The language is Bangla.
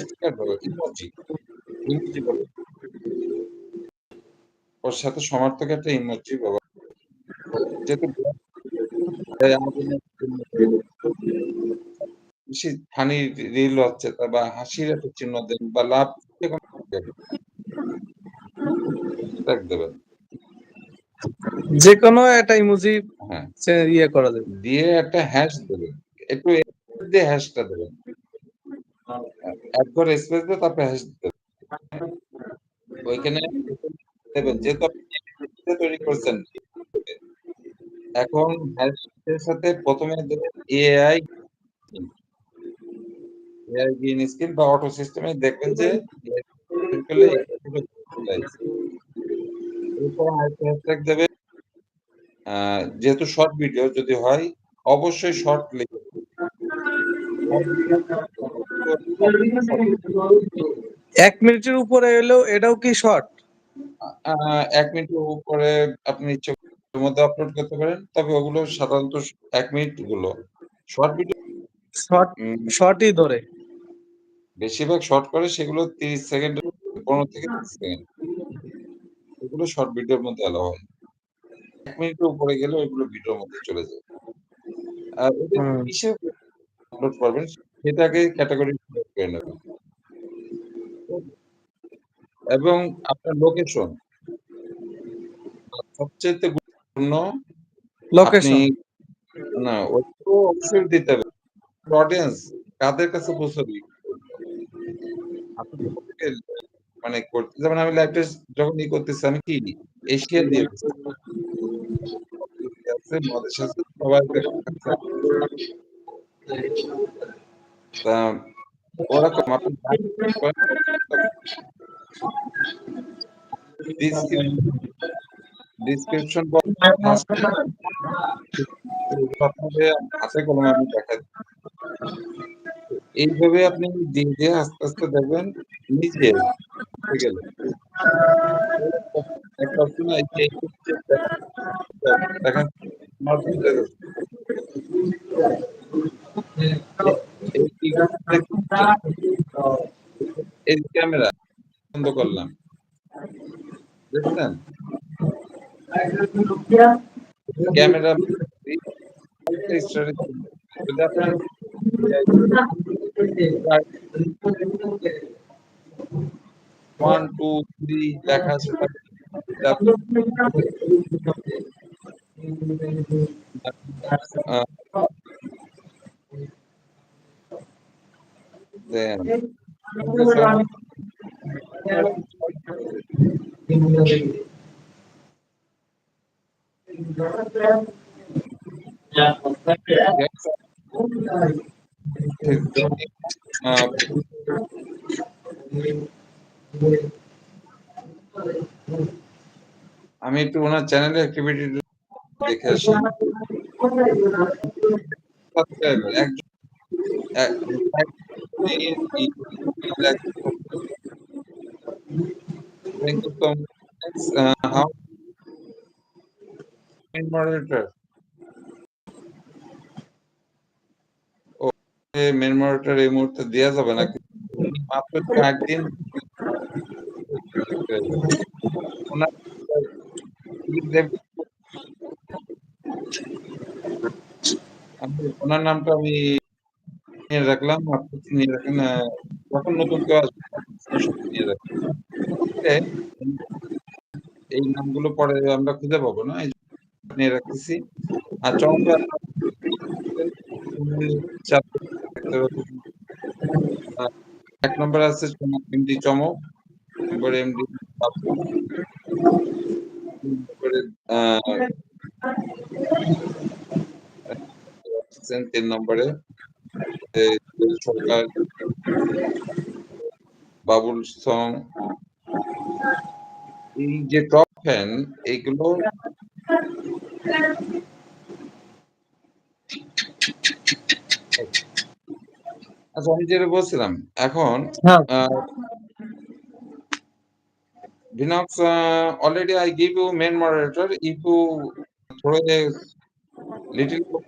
স্টিকার বলো, ইমোজি, ইমোজি বলো। ওর সাথে সমার্থক একটা ইমোজি ব্যবহার যেহেতু আমাদের বেশি ফানি রিল হচ্ছে বা হাসির একটা চিহ্ন দেন বা লাভ দেবেন। যেকোনো একটা ইমোজি হ্যাঁ, ইয়ে করা যাবে। দিয়ে একটা হ্যাশ দেবেন, একটু দিয়ে হ্যাশটা দেবেন, একবার স্পেস দিয়ে তারপরে হ্যাশ দেবেন। ওইখানে দেবেন যেহেতু আপনি তৈরি করছেন, এখন হ্যাশের সাথে প্রথমে দেবেন এআই গ্রিন স্ক্রিন বা অটো সিস্টেমে দেখবেন যে করলে এরপর আরেকটা হ্যাশট্যাগ দেবেন। যেহেতু শর্ট ভিডিও যদি হয় অবশ্যই শর্ট লিখে 1 মিনিটের উপরে এলেও এটাও কি শর্ট? 1 মিনিটের উপরে আপনি ইচ্ছে মধ্যে আপলোড করতে পারেন। তবে ওগুলো সাধারণত 1 মিনিট গুলো। শর্ট ভিডিও শর্টই ধরে। বেশিরভাগ শর্ট করে সেগুলো 30 সেকেন্ড 15 থেকে 30 সেকেন্ড। এগুলো শর্ট ভিডিওর মধ্যে এলাও হয়। 1 মিনিটের উপরে গেলে ওইগুলো ভিডিওর মধ্যে চলে যায়। আর ওটা কিসে আপলোড করবেন সেটাকে ক্যাটেগরি করে নেবেন। এবং আপনার লোকেশন সবচাইতে গুরুত্বপূর্ণ। আপনি লোকেশন না ওইটাও অবশ্যই দিতে হবে। অডিয়েন্স কাদের কাছে পৌঁছাবে? আপনি মানে করতে যেমন আমি লাইভটা যখন করতেছি আমি কি এশিয়া দিয়ে আছে মদের সাথে সবাই তা ওরকম আপনি ডিসক্রিপশন আপনাদের হাতে কলমে আমি দেখাই। এইভাবে আপনি দিয়ে আস্তে আস্তে দেখবেন নিজে গেলে দেখেন এই ক্যামেরা বন্ধ করলাম, দেখছেন ক্যামেরা যদি আপনার 1 2 3 লেখা আছে আমি একটু ওনার চ্যানেলে অ্যাক্টিভিটি দেখে আসি। how moderator মেন মনিটর এই মুহূর্তে দেওয়া যাবে না, মাত্র 4 দিন ওনার নামটা আমি নিয়ে রাখলাম, আপনি নিয়ে রাখেন। যখন নতুন কেউ আসবে নিয়ে রাখেন। এই নামগুলো পরে আমরা খুঁজে পাবো না, এই নিয়ে রাখতেছি। আর চমৎকার 1 নম্বর আছে এমডি চমক, নম্বর এমডি তারপরে 3 নম্বরে সরকার, বাবুল সং। এই যে টপ ফ্যান এইগুলো আচ্ছা আমি যেটা বলছিলাম এখন Vinox, already I give you main moderator. If you throw a little